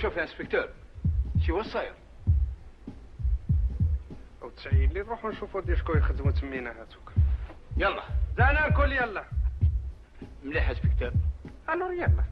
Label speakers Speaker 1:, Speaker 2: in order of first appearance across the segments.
Speaker 1: شوف يا انسبكتور شو صاير؟
Speaker 2: او تسعيد لي نروحو نشوفو دي شكون يخدمو تمينا هاتوك.
Speaker 1: يلا
Speaker 2: دعنا الكل يلا.
Speaker 1: مليح انسبكتور.
Speaker 2: الور يلا.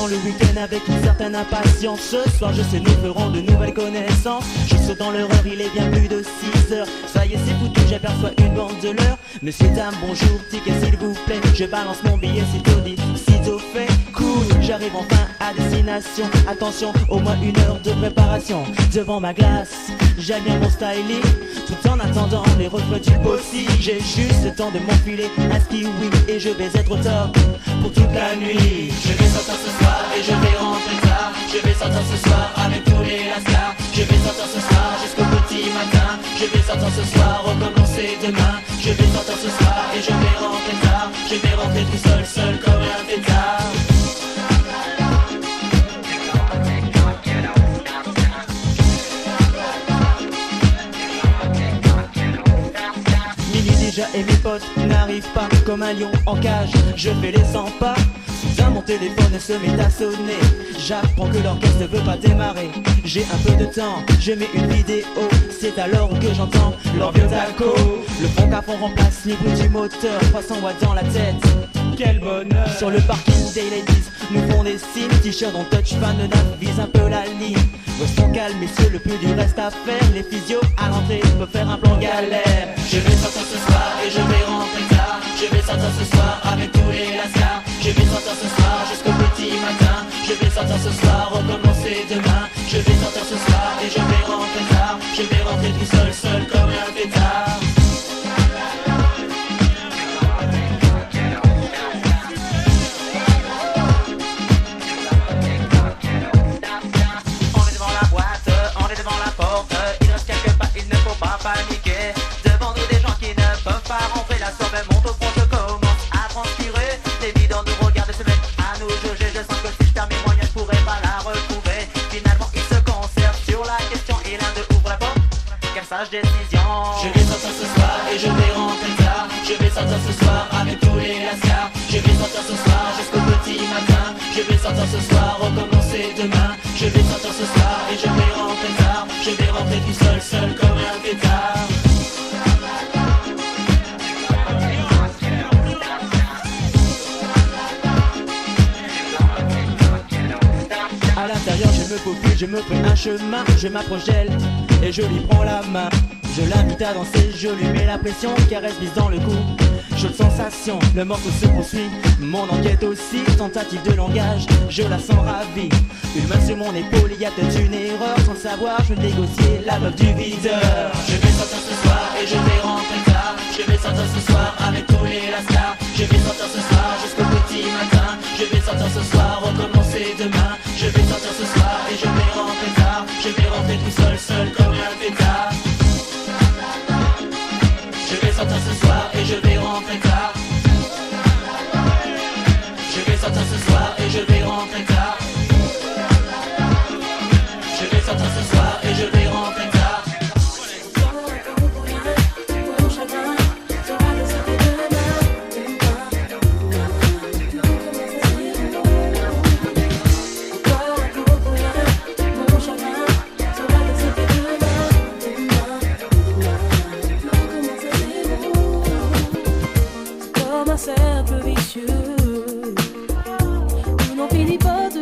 Speaker 3: J'attends le week-end avec une certaine impatience. Ce soir je sais nous ferons de nouvelles connaissances. Je saute dans l'horreur, il est bien plus de 6 heures. Ça y est c'est foutu, j'aperçois une bande de l'heure. Monsieur, dame, bonjour, ticket s'il vous plaît. Je balance mon billet, sitôt dit, sitôt fait. Cool, j'arrive enfin à destination. Attention, au moins 1 heure de préparation. Devant ma glace, j'aime bien mon styling. Tout en attendant les reflets du possible. J'ai juste le temps de m'enfiler un ski-wing. Et je vais être au top pour toute la nuit. Je vais sortir ce soir et je vais rentrer tard. Je vais sortir ce soir avec tous les lascars. Je vais sortir ce soir jusqu'au petit matin. Je vais sortir ce soir, recommencer demain. Je vais sortir ce soir et je vais rentrer tard. Je vais rentrer tout seul, seul comme un pétard. Et mes potes n'arrivent pas comme un lion en cage. Je fais les 100 pas. Soudain mon téléphone se met à sonner. J'apprends que l'orchestre ne veut pas démarrer. J'ai un peu de temps, je mets une vidéo. C'est alors que j'entends leur vieux taco. Le fond à fond remplace les bruits du moteur. 300 watts dans la tête, quel bonheur. Sur le parking des ladies, nous font des signes. T-shirt en touch, fan de vise un peu la ligne. Restons calmes messieurs, le plus du reste à faire. Les physios à l'entrée peuvent faire un plan galère. Je vais sortir ce soir et je vais rentrer tard. Je vais sortir ce soir avec tous les lascars. Je vais sortir ce soir jusqu'au petit matin. Je vais sortir ce soir, recommencer demain. Je vais sortir ce soir et je vais rentrer tard. Je vais rentrer tout seul, seul comme un pétard.
Speaker 4: Devant nous des gens qui ne peuvent pas rentrer. La soirée monte au front, je commence à transpirer. Les bidons nous regardent se mettent à nous juger. Je sens que si je perds mes moyens, je pourrais pas la retrouver. Finalement ils se concertent sur la question et l'un d'eux ouvre la porte. Quelle sage décision.
Speaker 3: Je vais sortir ce soir et je vais rentrer tard. Je vais sortir ce soir avec tous les lascars. Je vais sortir ce soir jusqu'au petit matin. Je vais sortir ce soir, recommencer demain. Je vais sortir ce soir et je vais rentrer tard. Je vais rentrer tout seul, seul comme un pétard. À l'intérieur je me faufile, je me fais un chemin. Je m'approche d'elle et je lui prends la main. Je l'invite à danser, je lui mets la pression. Caresse glisse dans le cou, chaude sensation. Le morceau se poursuit, mon enquête aussi. Tentative de langage, je la sens ravie. Une main sur mon épaule, il y a peut-être une erreur. Sans le savoir, je vais négocier la meuf du videur. Je vais sortir ce soir et je vais rentrer tard. Je vais sortir ce soir avec tous les lascars. Je vais sortir ce soir jusqu'au petit matin. Je vais sortir ce soir, recommencer demain. Je vais sortir ce soir et je vais rentrer tard. Je vais rentrer tout seul, seul comme un pétard. Je vais sortir ce soir et je vais rentrer tard. Je vais sortir ce soir et je vais rentrer tard. Je vais sortir ce soir et je vais rentrer tard.
Speaker 5: Cercle vicieux où n'en finit pas de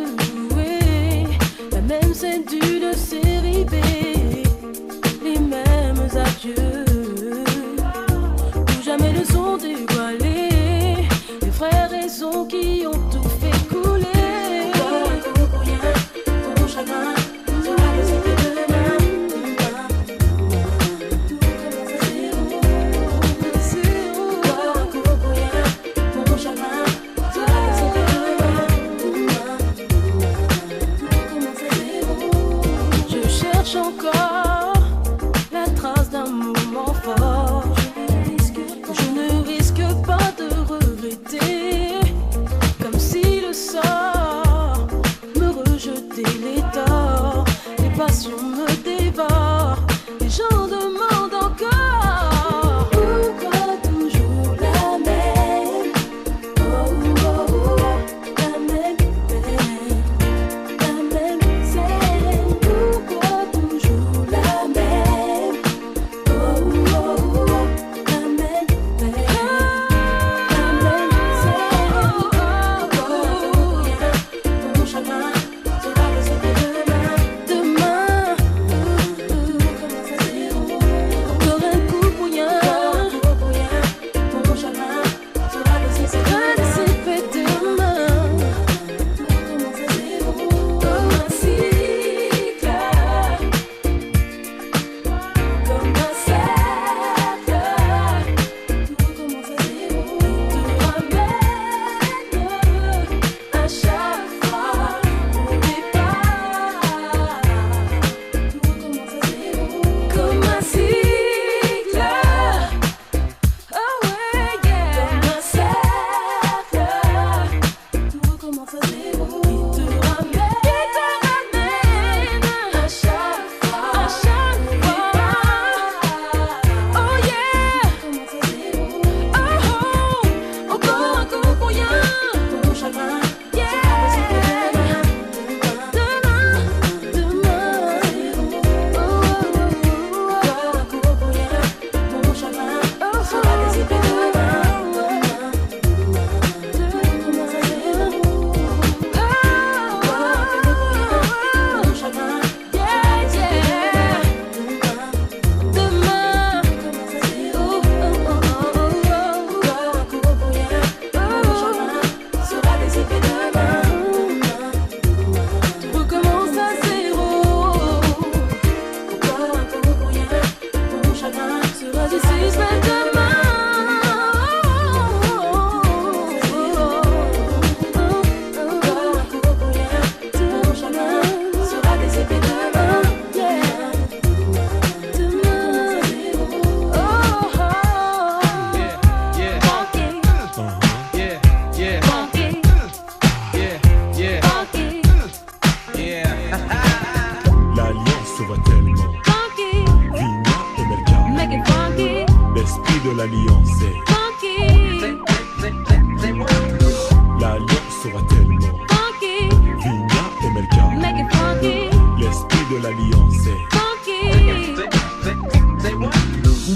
Speaker 5: de l'Alliance.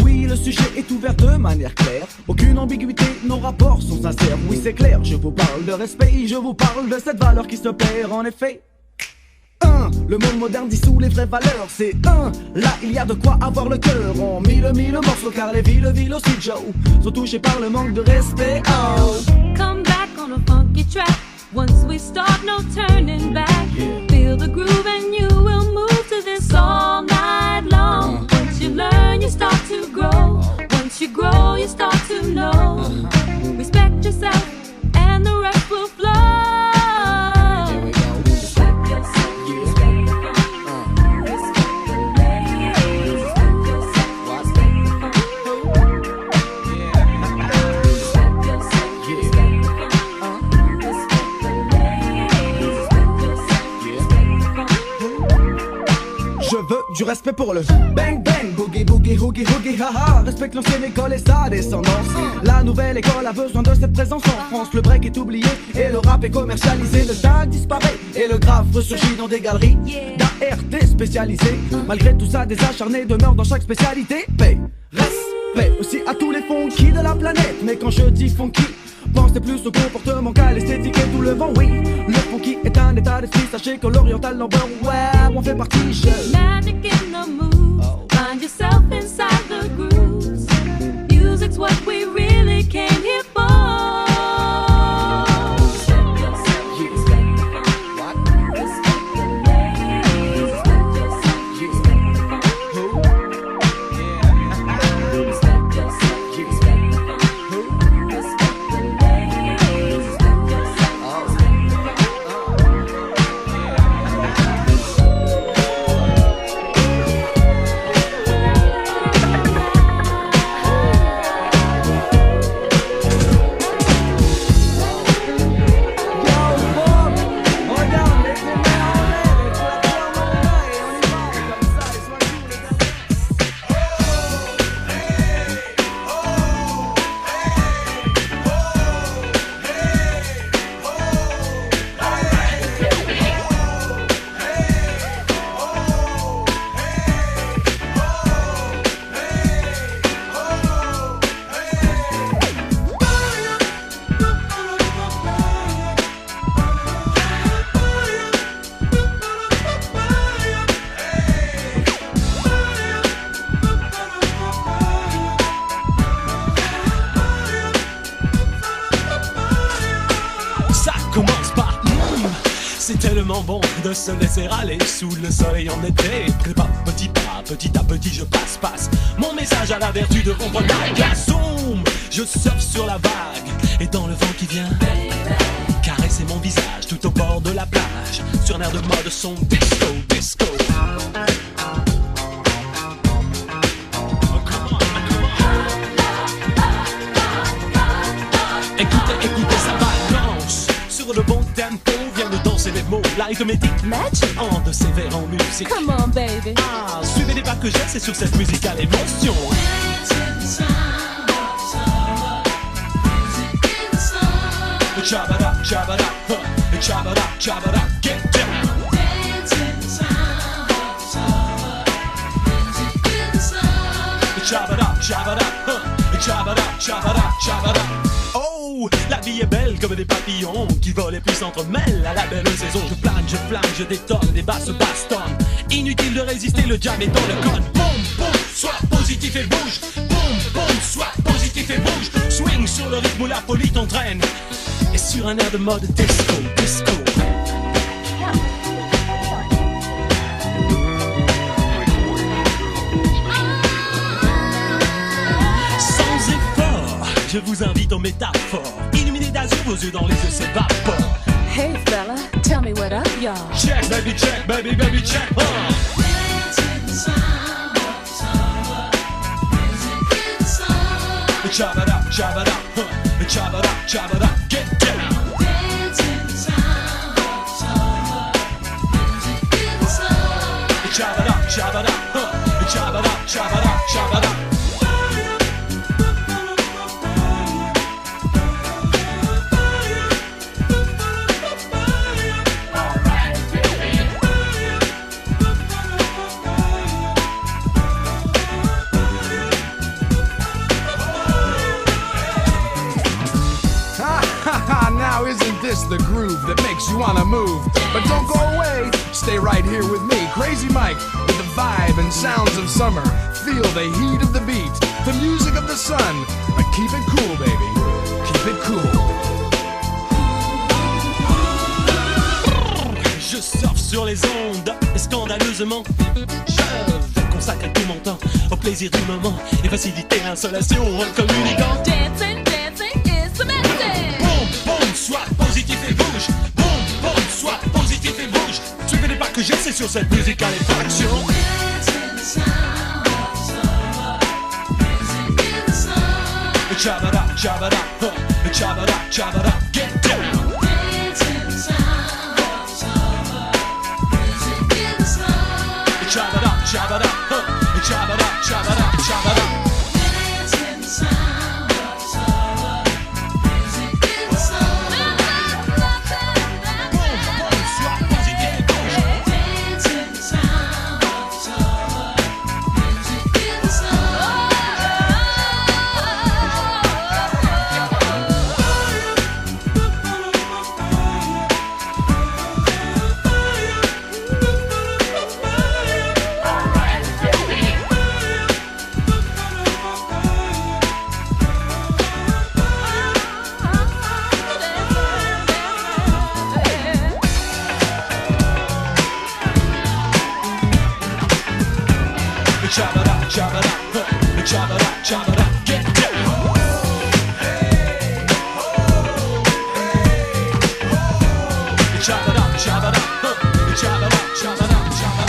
Speaker 3: Oui, le sujet est ouvert de manière claire. Aucune ambiguïté, nos rapports sont sincères. Oui, c'est clair, je vous parle de respect, je vous parle de cette valeur qui se perd en effet. Le monde moderne dissout les vraies valeurs, c'est là il y a de quoi avoir le cœur. On mille morceaux car les villes aussi, Joe, sont touchés par le manque de respect. Oh.
Speaker 6: Come back on a funky track. Once we start, no turning back. Feel the groove and you will move to this all night long. Once you learn, you start to grow. Once you grow, you start to know. Respect yourself and the rest will flow.
Speaker 3: Je veux du respect pour le bang bang, boogie boogie hoogie hoogie haha. Respecte l'ancienne école et sa descendance. La nouvelle école a besoin de cette présence en France. Le break est oublié et le rap est commercialisé. Le dingue disparaît et le grave ressurgit dans des galeries d'ART spécialisées. Malgré tout ça, des acharnés demeurent dans chaque spécialité. Paix, respect aussi à tous les funky de la planète. Mais quand je dis funky, pensez plus au comportement qu'à l'esthétique et tout le vent, oui. Le funky est un état d'esprit, sachez que l'oriental number, ouais, on fait partie.
Speaker 6: Magic in the moves, find yourself inside the grooves. Music's what we really came here for.
Speaker 5: Bon de se laisser aller sous le soleil en été. Pas petit à petit je passe mon message à la vertu de comprendre la glace. Je surfe sur la vague et dans le vent qui vient caresser mon visage tout au bord de la plage sur un air de mode son disco. Écoutez ça balance sur le bon tempo. C'est les mots, l'arithmétique
Speaker 6: Magic
Speaker 5: en de sévère en musique.
Speaker 6: Come on baby.
Speaker 5: Ah, suivez les pas que j'ai, c'est sur cette musicale émotion. Chabada, chabada, chabada, chabada, get down. Chabada, chabada, chabada, chabada, chabada. Oh, la vie est belle comme des papillons qui volent et puis s'entremêlent. À la belle saison, je plane, je détonne, des basses bastonnent. Inutile de résister, le jam est dans le code. Boum, boum, sois positif et bouge. Boum, boum, sois positif et bouge. Swing sur le rythme où la folie t'entraîne. Et sur un air de mode disco. Je vous invite aux métaphores. Illuminés d'azur, vos yeux dans les yeux s'évaporent.
Speaker 6: Hey fella, tell me what up, y'all.
Speaker 5: Check, baby, check, Chabada, chabada, chabada, chabada, get down. Chabada, chabada, chabada, chabada, chabada.
Speaker 7: move. But don't go away, stay right here with me, Crazy Mike, with the vibe and sounds of summer. Feel the heat of the beat, the music of the sun. But keep it cool, baby, keep it cool.
Speaker 5: Je surfe sur les ondes et scandaleusement je vais consacrer tout mon temps au plaisir du moment et faciliter l'insolation en communiquant.
Speaker 6: Dancing, dancing is the message.
Speaker 5: Boum, boum, sois positif et bouge. Boum, boum, sois positif et bouge. Suivez les pas que j'essaie sur cette musique à l'effraction. Chabada, chabada, chabada, chabada, get down. Chabada, chabada, chabada, chabada, chabada. Chabada, chabada, chabada, chabada, get down. Chabada, chabada, chabada, chabada, chabada.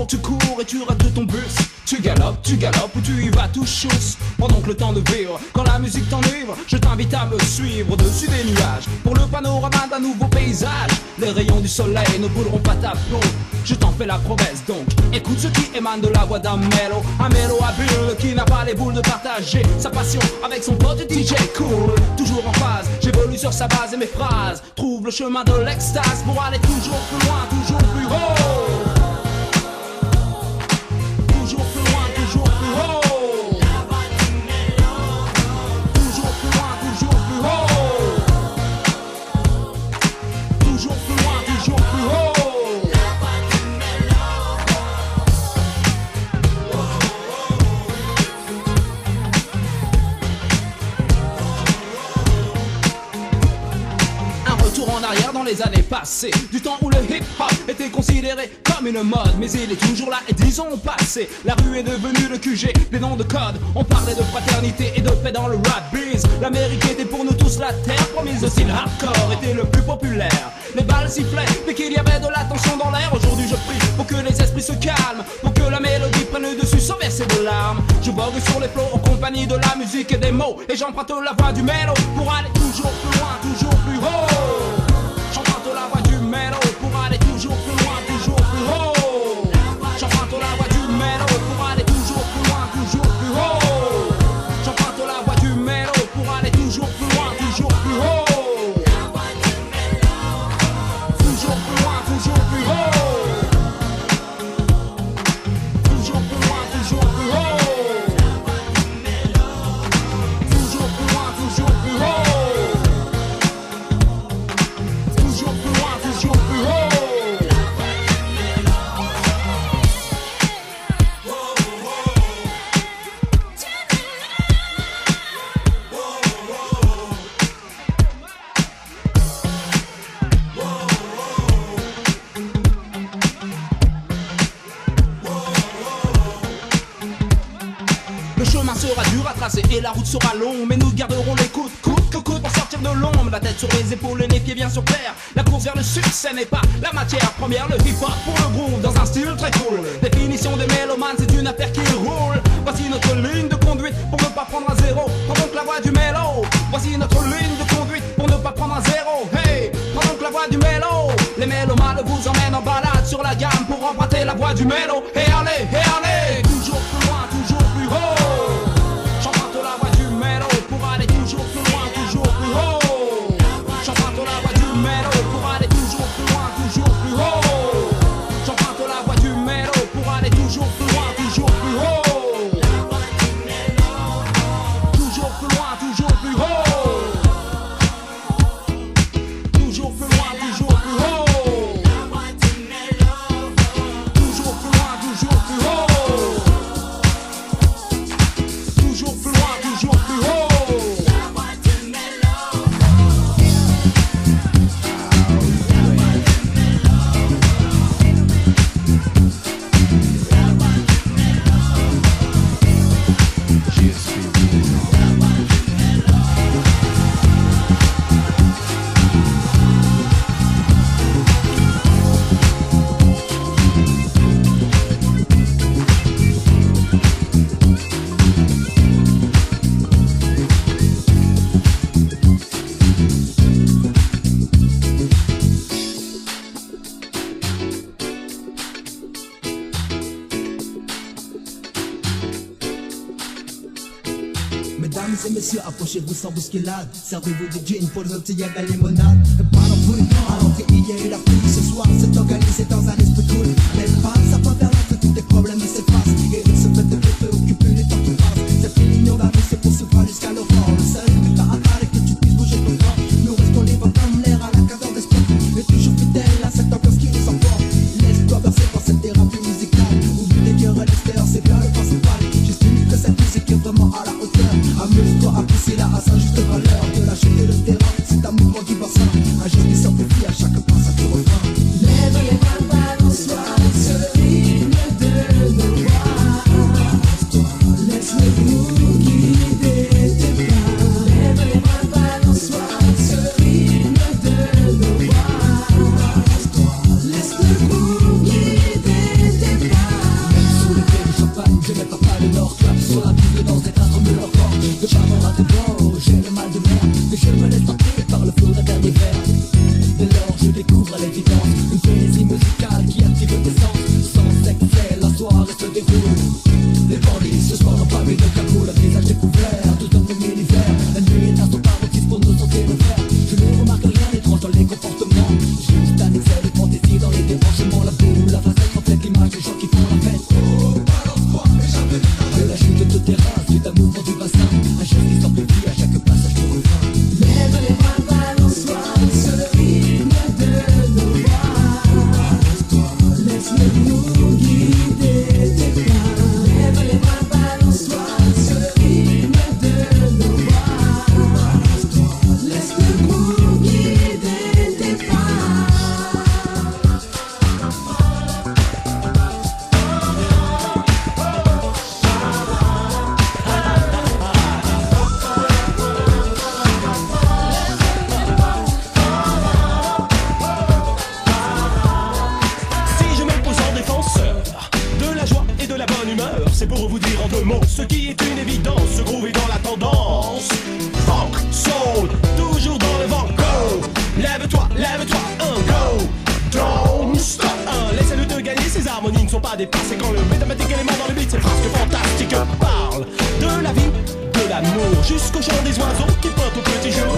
Speaker 8: Tu cours et tu rates ton bus. Tu galopes ou tu y vas tout chousse. Pendant que le temps de vivre, quand la musique t'enivre, je t'invite à me suivre au-dessus des nuages. Pour le panorama d'un nouveau paysage, les rayons du soleil ne brûleront pas ta peau. Je t'en fais la promesse donc, écoute ce qui émane de la voix d'un mélo. Un mélo habile qui n'a pas les boules de partager sa passion avec son pote DJ cool. Toujours en phase, j'évolue sur sa base et mes phrases trouvent le chemin de l'extase pour aller toujours plus loin, toujours plus haut. Dans les années passées, du temps où le hip-hop était considéré comme une mode, mais il est toujours là et 10 ans ont passé. La rue est devenue le QG, des noms de code. On parlait de fraternité et de paix dans le rap biz. L'Amérique était pour nous tous la terre promise. Le style hardcore était le plus populaire. Les balles sifflaient, mais qu'il y avait de la tension dans l'air. Aujourd'hui je prie pour que les esprits se calment, pour que la mélodie prenne le dessus sans verser de larmes. Je vogue sur les flots en compagnie de la musique et des mots, et j'emprunte la voix du mélo pour aller toujours plus loin, toujours plus haut. J'emprunte la voix du mélo pour aller toujours plus loin, toujours plus haut. J'emprunte la voix du mélo pour aller toujours plus loin, toujours plus haut. J'emprunte la voix du mélo pour aller toujours plus loin, toujours plus haut. Toujours plus loin, toujours plus haut. Toujours plus loin, toujours plus haut. Toujours plus loin, toujours plus haut. Sera dur à tracer et la route sera longue, mais nous garderons les coudes, coûte que coûte pour sortir de l'ombre. La tête sur les épaules et les pieds bien sur terre. La course vers le succès n'est pas la matière première. Le hip-hop pour le groove dans un style très cool. Définition des mélomanes, c'est une affaire qui roule. Voici notre ligne de conduite pour ne pas prendre un zéro. Prends donc la voix du mélo. Voici notre ligne de conduite pour ne pas prendre un zéro. Hey, prends donc la voix du mélo. Les mélomanes vous emmènent en balade sur la gamme pour emprunter la voix du mélo. Et allez, toujours plus loin, toujours plus haut. La voix du mélo pour aller toujours
Speaker 3: messieurs, approchez-vous sans bousculade. Servez-vous du gin pour le petit à la limonade. Parlons pour une temps, alors qu'il y a eu la pluie. Ce soir, c'est organisé dans un esprit cool. Mais pas, ça peut faire que tous tes problèmes s'effacent. Et il se fait de te occuper les temps qui passent. Cette réunion d'amis, c'est pour se voir jusqu'à l'aurore. Le seul but à atteindre est que tu puisses bouger ton corps. Nous restons libres comme l'air à la cadence d'esprit. Et toujours fidèles à cette ambiance qui nous emporte. Laisse-toi bercer par cette thérapie musicale. Oublie les guerres et l'extérieur, c'est bien le principal. J'estime que cette musique est vraiment à la hauteur. Amuse-toi à pousser là à sa juste valeur. De lâcher le terrain, c'est un mouvement du bassin. Un geste qui s'amplifie à chaque pas, ça te refrain. Lève les bras, balance-toi dans ce rythme de nos voix. Laisse le groove guider tes pas. Lève les bras, balance-toi dans ce rythme de nos voix. Laisse le groove guider tes pas. Même sous l'effet du champagne, je n'ai pas le nord. Clap sur la piste de danse des tâches de leur corps. De pas avoir raté bord, j'ai le mal de mer. Mais je me laisse tenter par le flot d'un dernier verre. Dès lors je découvre à l'évidence une poésie musicale qui active tes sens. Sans excès, la soirée se déroule. Les bandits ce soir n'ont pas mis de cagoule. Un visage découvert, tout un même univers. La nuit est un son paroxysme pour nous sentir le faire. Je ne remarque rien d'étrange dans les comportements. Juste un excès de fantaisie dans les débranchements. La boule, la facette reflète l'image des gens qui font la fête. Oh, balance-toi et jamais de la chute de terrain, suite à mouvement du bassin. Un geste qui s'amplifie à chaque passage de refrain. Lève les bras, balance-toi dans ce rythme de nos voix. Laisse le groove guider tes pas. Lève les bras, balance-toi dans ce rythme de nos voix. Laisse le groove guider tes pas.
Speaker 5: Si je me pose en défenseur de la joie et de la bonne humeur, c'est pour vous dire en deux mots ce qui est une évidence. Ce groove est dans la tendance. Funk, soul, toujours dans le vent. Go, lève-toi, go. Don't stop. Laisse-le te gagner, ces harmonies ne sont pas dépassées. Quand le mathématique élément dans le beat, c'est presque fantastique. Parle de la vie, de l'amour, jusqu'au chant des oiseaux qui pointent au petit jour.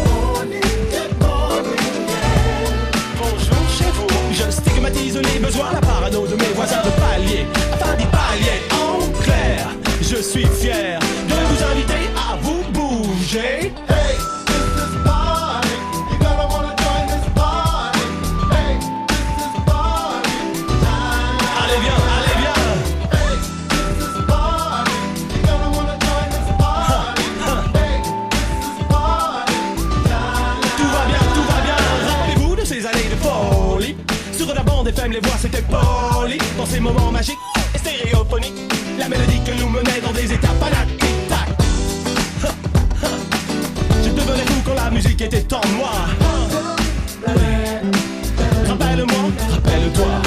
Speaker 5: Bonjour chez vous. Je stigmatise les besoins, la parano de mes voisins de palier. Afin d'y pallier, en clair, je suis fier de vous inviter à vous bouger. Hey, this is party. You gotta wanna join this party. Hey, this is party time. Allez viens, allez viens. Hey, this is party. You gotta wanna join this party. Hey, this is party time. Tout va bien. Rappelez-vous de ces années de folie. Sur la bande FM, les voix c'était poli. Dans ces moments magiques et stéréophoniques, la mélodie que nous menait dans des états panatic-tac. Je devenais fou quand la musique était en moi. Rappelle-moi, rappelle-toi.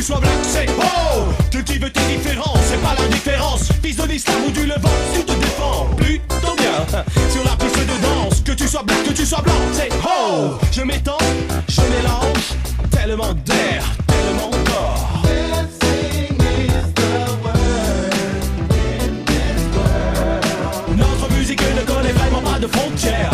Speaker 5: Sois black, c'est oh! Cultive tes différences, c'est pas l'indifférence. Fils de l'islam ou du Levant, tu te défends plutôt bien sur la piste de danse. Que tu sois black, que tu sois blanc, c'est oh! Je m'étends, je mélange, tellement d'air, tellement d'or. Notre musique ne connaît vraiment pas de frontières.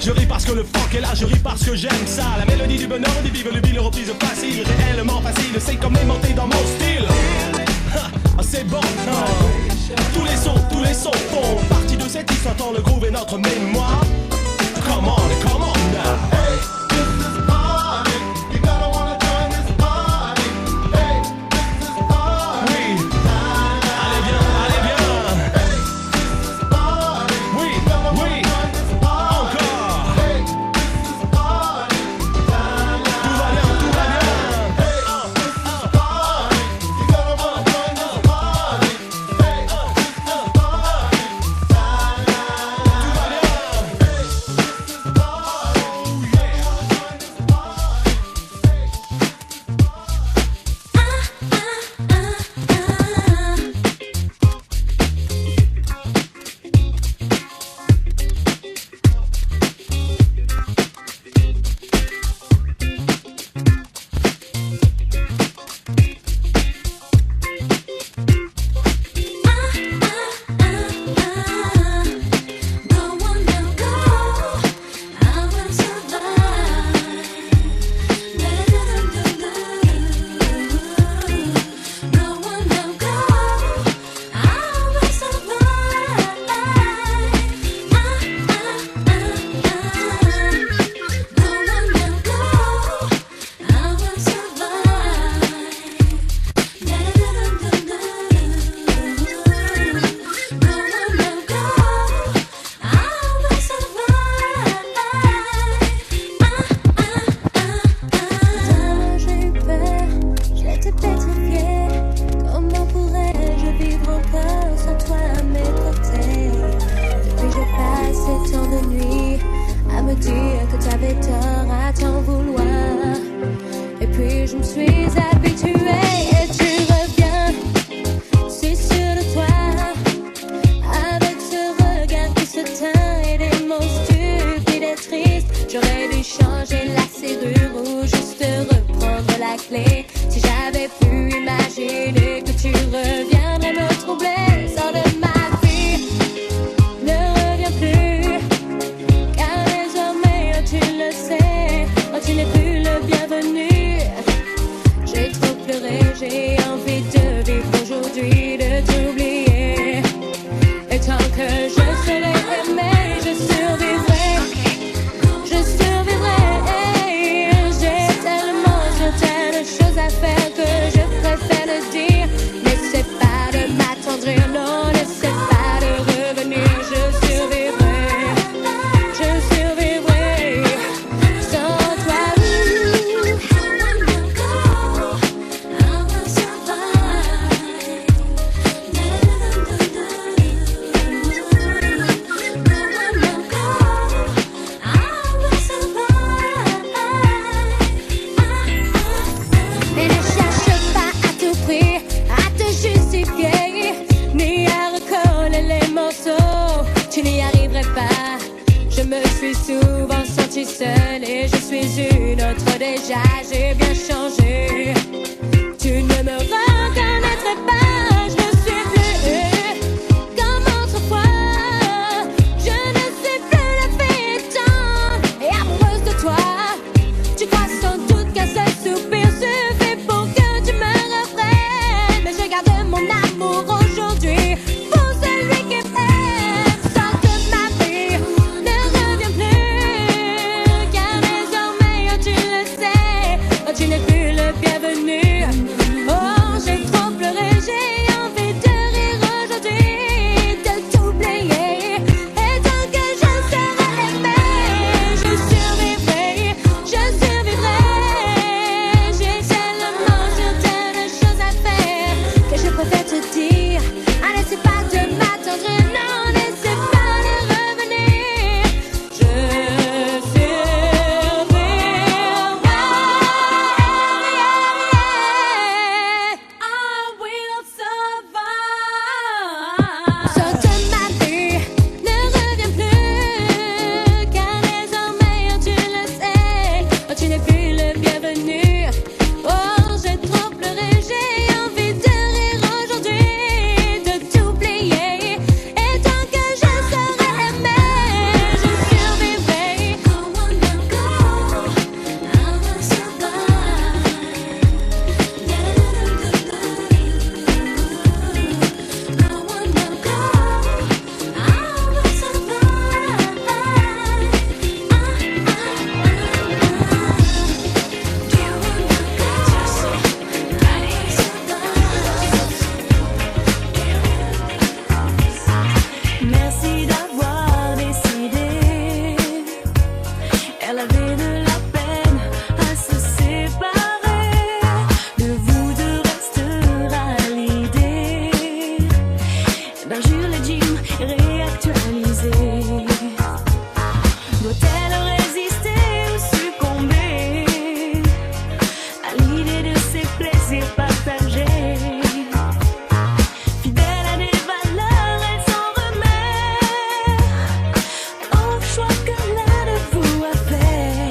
Speaker 5: Je ris parce que le funk est là, je ris parce que j'aime ça. La mélodie du bonheur, des vive le le reprise facile, réellement facile, c'est comme aimanté dans mon style. C'est bon, tous les sons font partie de cette histoire, tant le groove est notre mémoire. Come on now. Hey, this is party. You gotta wanna join this party. Hey, this is party. Oui, allez bien. Hey, this is party. Oui.
Speaker 6: clés. Si j'avais pu imaginer que tu reviendrais me troubler, sors de ma vie, ne reviens plus, car désormais, oh, tu le sais, oh, tu n'es plus le bienvenu. J'ai trop pleuré, j'ai envie de vivre aujourd'hui, de t'oublier. Et tant que je serai aimée, je survivrai, je survivrai. J'ai tellement de choses à faire que je préfère le dire. N'essaie pas de m'attendrir, non, n'essaie pas de revenir. Je survivrai, sans toi. Mais ne cherche pas à tout prix à te justifier, ni à recoller les morceaux. Tu n'y arriverais pas. Je me suis souvent sentie seule et je suis une autre déjà. J'ai bien changé. Tu ne me reconnaîtrais pas. Je ne suis plus comme autrefois. Je ne sais plus la fille tant et amoureuse de toi. Tu crois sans doute qu'un seul soupir suffit pour que tu me reprennes. Mais je garde mon amour aujourd'hui pour celui qui m'aime. Sors de ma vie, ne reviens plus, car désormais, oh, tu le sais, oh, tu n'es plus le bienvenu. Oh, j'ai trop pleuré, j'ai envie de rire aujourd'hui, de t'oublier. Et tant que je serai aimée, je survivrai, je survivrai. J'ai tellement de choses à faire que je préfère te dire. Ah, n'essaie pas de m'attendre, non, n'essaie pas de revenir. Je I will survive. Sors de ma vie, ne reviens plus, car désormais, oh, tu le sais, oh, tu n'es plus le bienvenu. Oh, j'ai trop pleuré, j'ai envie de rire aujourd'hui, de t'oublier. Et tant que je serai aimée, je survivrai. Merci d'avoir décidé. Elle avait de la peine à se séparer. De vous deux restera l'idée d'un jour le gym réactualisé. Doit-elle résister ou succomber à l'idée de ses plaisirs partagés? Fidèle à des valeurs, elle s'en remet au choix que l'un de vous a fait.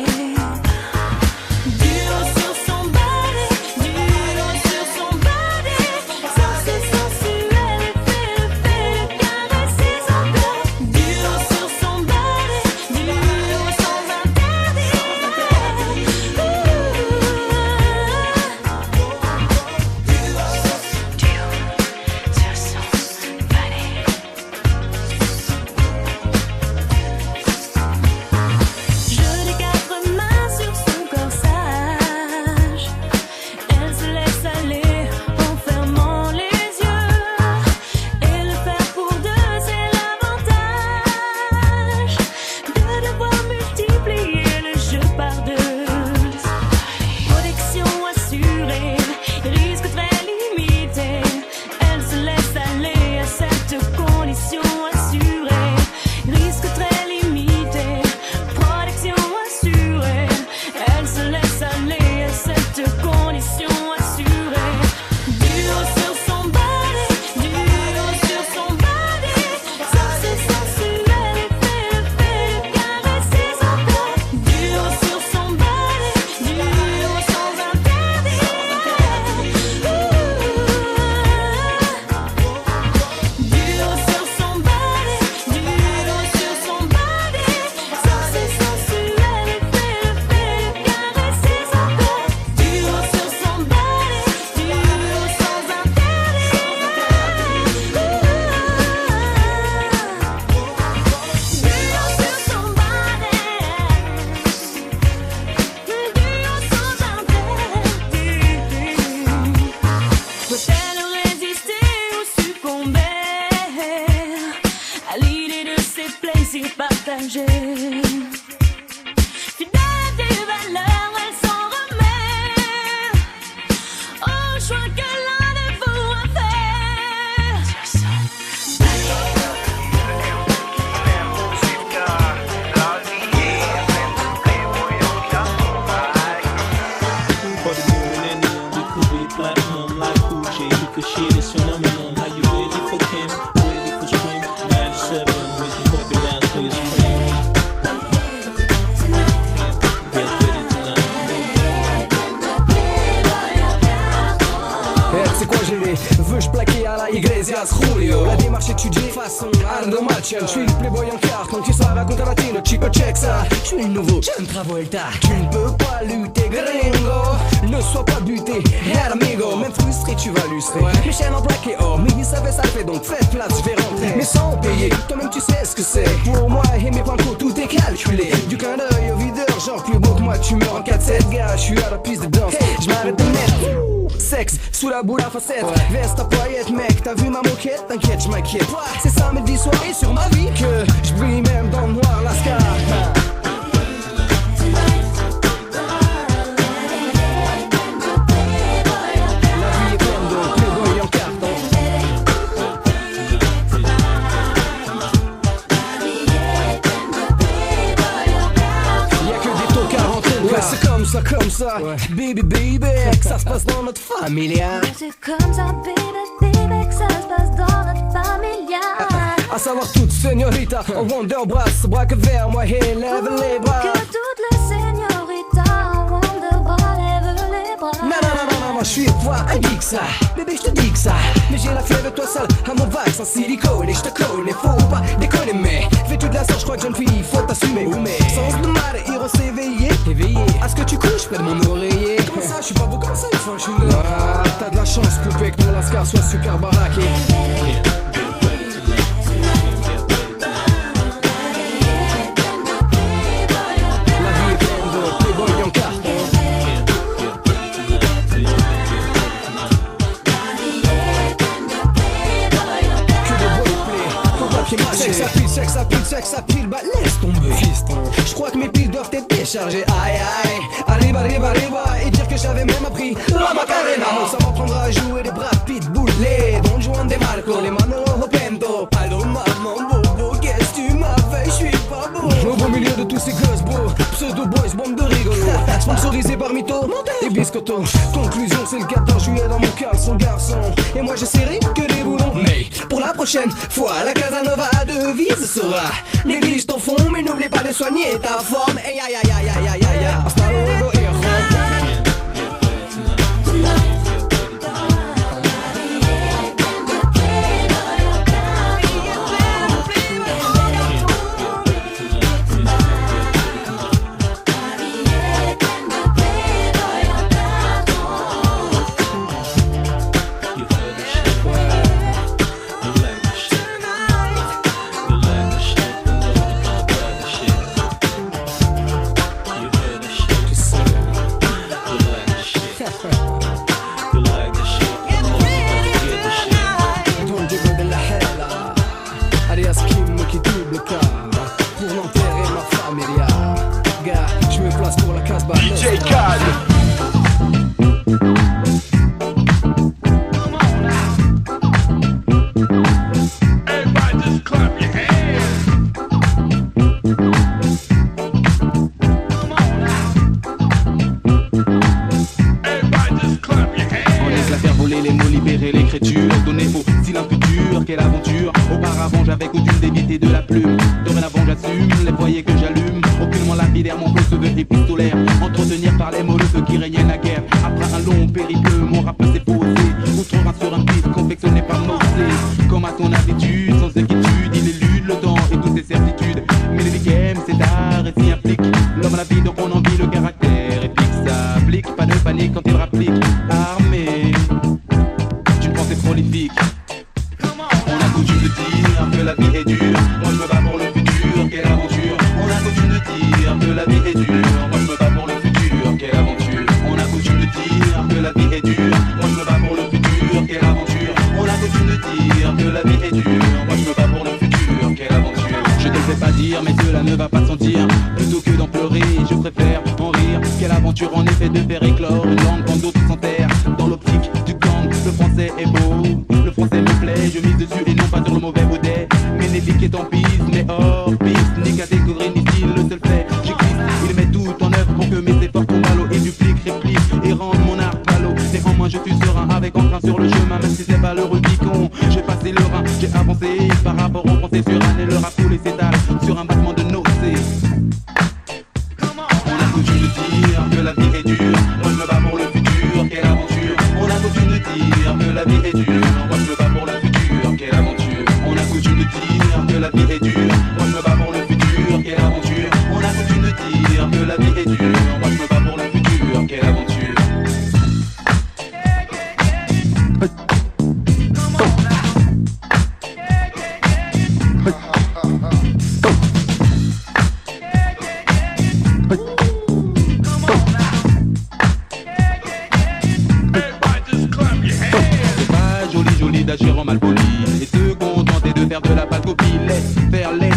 Speaker 6: bouger. Fidèle des valeurs, elle s'en remet au choix que l'un de vous a fait.
Speaker 9: For the new millennium, we could be platinum like Gucci. We could share this phenomenon. Are you ready for Kim? Ready for spring? 97, waiting for the last for your spring. Get ready tonight.
Speaker 10: C'est quoi j'ai les veux-je plaquer à la Iglesias Julio. La démarche étudiée façon Aldo Machel. Je suis le playboy en carton qui soit raconte à latino. Chico check ça, je suis le nouveau John Travolta. Tu ne peux pas lutter gringo. Ne sois pas buté, hey amigo. Même frustré tu vas lustrer mes chaînes en plaqué or. Mais il savait ça le fait donc faites place, je vais rentrer. Mais sans payer, toi-même tu sais ce que c'est. Pour moi et mes pinceaux tout est calculé. Du clin d'œil au videur, genre plus beau que moi tu meurs en 4-7 gars. Je suis à la piste de danse, je m'arrête de mettre sexe sous la boule à facette. Veste à paillettes mec, t'as vu ma moquette? T'inquiète, je m'inquiète. C'est samedi soir et sur ma vie que je brille même dans le noir Lascar. Comme ça, baby, baby, que ça se passe dans notre familia.
Speaker 6: C'est comme ça, baby, baby, que ça se passe dans notre familia.
Speaker 10: À savoir toute señorita, en Wonderbras, bras que vers moi, et lève les bras.
Speaker 6: Que toute la señorita, en Wonderbras, lève les bras.
Speaker 10: Non, moi je suis toi, un geek ça. Bébé, je te dis que ça. Mais j'ai la fièvre de toi seul, à mon vax en silicone. Et je te connais, faut pas déconner, mais vêtu de la sorte, je crois que jeune fille, faut t'assumer. Sens de mal, héros s'éveiller, éveillé. À ce que tu couches près de mon oreiller. Comment ça, je suis pas beau comme ça, une fois je suis là. Ah, t'as de la chance, poupée, que mon Lascar soit super baraqué. Ça pile, bah laisse tomber. Je crois que mes piles doivent être déchargées. Aïe aïe, arriba, et dire que j'avais même appris la Macarena. Ça m'apprendra à jouer des bras pitbull, les Don Juan de Marco, les Manolo Pento. Alors maman bobo, qu'est-ce que tu m'as fait? Je suis pas beau. Au beau milieu de tous ces gosses beaux, pseudo boys, bande de rigolos. Sponsorisé par Mito et Biscotto. Conclusion, c'est le 14 juillet dans mon caleçon garçon. Et moi j'essaierai que des boulons. Mais pour la prochaine fois, la Casanova devise sera: néglige ton fond, mais n'oublie pas de soigner ta forme. Aïe aïe aïe aïe aïe aïe aïe. Hasta luego, hijo.
Speaker 11: mais cela ne va futur en effet de faire éclore une langue quand d'autres s'enterrent dans l'optique du gang. Le français est beau, le français me plaît, je mise dessus et non pas sur le mauvais baudet. Ménélique est en piste, mais hors piste, ni catégorie ni style, le seul fait j'existe. Il met tout en œuvre pour que mes efforts tombent à l'eau et duplique, réplique et rende mon art palo. Néanmoins je suis serein avec entrain sur le chemin, même si c'est pas le Rubicon. J'ai passé le Rhin, j'ai avancé par rapport au français sur un et le rap coulé s'étale sur un battement de notes. On a coutume de dire que la vie est dure, moi je me bats pour le futur, quelle aventure. On a coutume de dire que la vie est dure, moi je me bats pour le futur, quelle aventure. On a coutume de dire que la vie est dure, moi je me bats pour le futur, quelle aventure. On a coutume de dire que la vie est dure, moi je me bats pour le futur, quelle aventure. D'agir en mal poli et se contenter de faire de la pâle copie. Laisse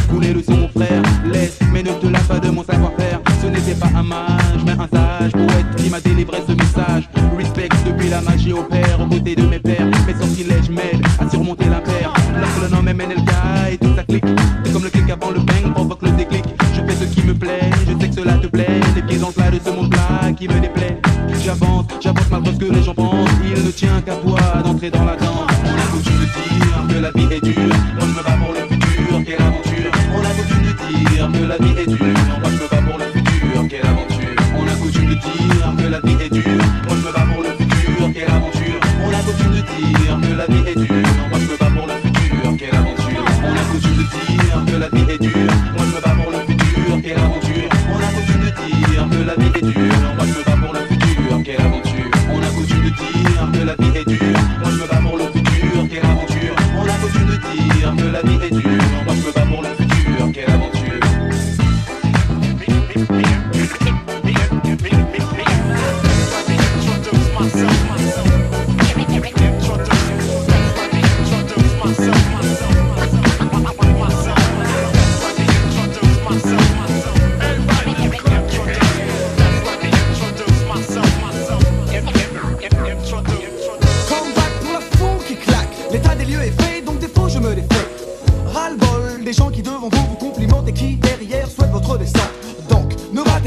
Speaker 11: couler le son frère, laisse, mais ne te lave pas de mon savoir-faire. Ce n'était pas un mage, mais un sage poète qui m'a délivré ce message. Respect depuis la magie opère aux côtés de mes pères. Mes sortilèges m'aident à surmonter l'impair. Lorsque le nom est MNLK et tout ça clique, c'est comme le clic avant le bang provoque le déclic. Je fais ce qui me plaît, je sais que cela te plaît. Les pieds dans le plat de ce monde-là qui me déplaît. J'avance malgré ce que les gens pensent. Il ne tient qu'à toi d'entrer dans la danse. On a coutume de dire que la vie est dure, moi je me bats pour le futur, quelle aventure. On a coutume de dire que la vie est dure, moi je me bats pour le futur, quelle aventure. On a coutume de dire que la vie est dure, moi je me bats pour le futur, quelle aventure. On a coutume de dire que la vie est dure, moi je me bats pour le futur, quelle aventure. On a coutume de dire que la vie est dure, moi je me bats pour le futur, quelle aventure. On a coutume de dire que la vie est dure, moi je me bats pour le futur, quelle aventure. On a coutume de dire que la vie est dure, moi je me bats pour le futur, quelle aventure. On a coutume de dire que la vie est dure, moi je me bats pour le futur, quelle aventure.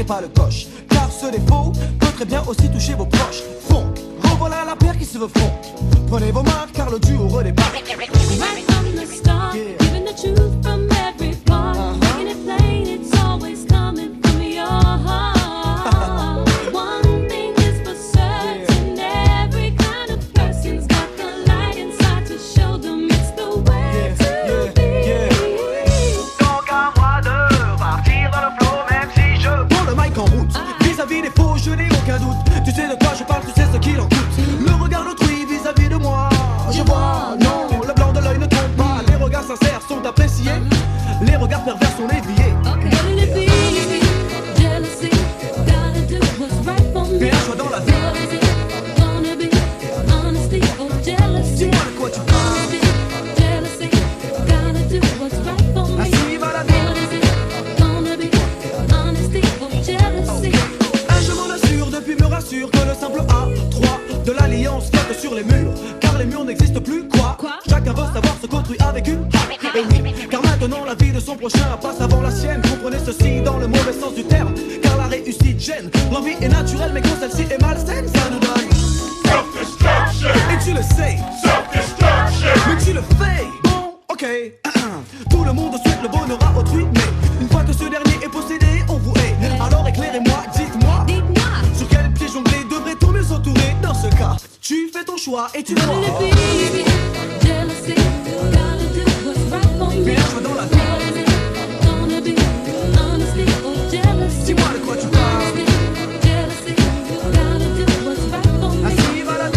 Speaker 12: Pas le coche, car ce défaut peut très bien aussi toucher vos proches. Funk, revoilà la paire qui se veut fond. Prenez vos marques car le duo redépart.
Speaker 6: Right from the start, giving the truth from every part, making it plain, it's always coming from your heart. One thing is for certain, every kind of person's got the light inside to show them it's the way to be.
Speaker 12: Donc à moi de partir dans le flow, même si je prends le mic en route. Vis-à-vis des faux, je n'ai aucun doute. Tu sais de quoi je parle, tu sais ce qu'il en coûte. Le regard d'autrui vis-à-vis de moi, je vois, non, le blanc de l'œil ne trompe pas. Les regards sincères sont appréciés, les regards pervers sont déviés. Mais un choix dans la vie. Dis-moi de quoi tu parles. Ainsi va la vie. Je m'en assure, depuis me rassure que le simple A3 de l'alliance flotte sur les murs. Car les murs n'existent plus, quoi. Chacun veut savoir ce qu'autrui avec une. Et oui, car maintenant la vie de son prochain passe avant la sienne. Comprenez ceci dans le mauvais sens du terme, car la réussite gêne. L'envie est naturelle, mais quand celle-ci est malsaine, ça nous donne self-destruction. Et tu le sais, self-destruction. Mais tu le fais, bon, ok. Tout le monde souhaite le bonheur à autrui, mais une fois que ce dernier est possédé, on vous hait. Alors éclairez-moi, dites-moi, sur quel pied jongler devrait-on mieux s'entourer? Dans ce cas, tu fais ton choix et tu vois. Mais un choix dans la vie. Dis-moi de quoi tu parles. Ainsi va la vie.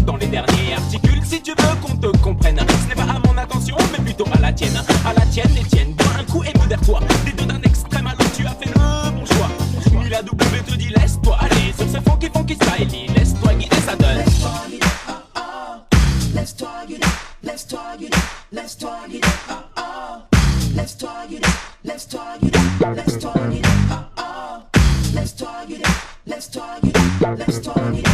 Speaker 8: dans les derniers articules. Si tu veux qu'on te comprenne, ce n'est pas à mon attention, mais plutôt à la tienne. À la tienne, les tiennes, bois un coup et modère-toi. Des deux d'un extrême à l'autre, tu as fait le bon choix. Ni la W te dit laisse-toi aller sur ce funky style, laisse-toi guider, ça donne.
Speaker 13: Let's target it, let's target it, let's target it, let's target it, let's target it, let's target it, let's target it, let's target it, let's target it.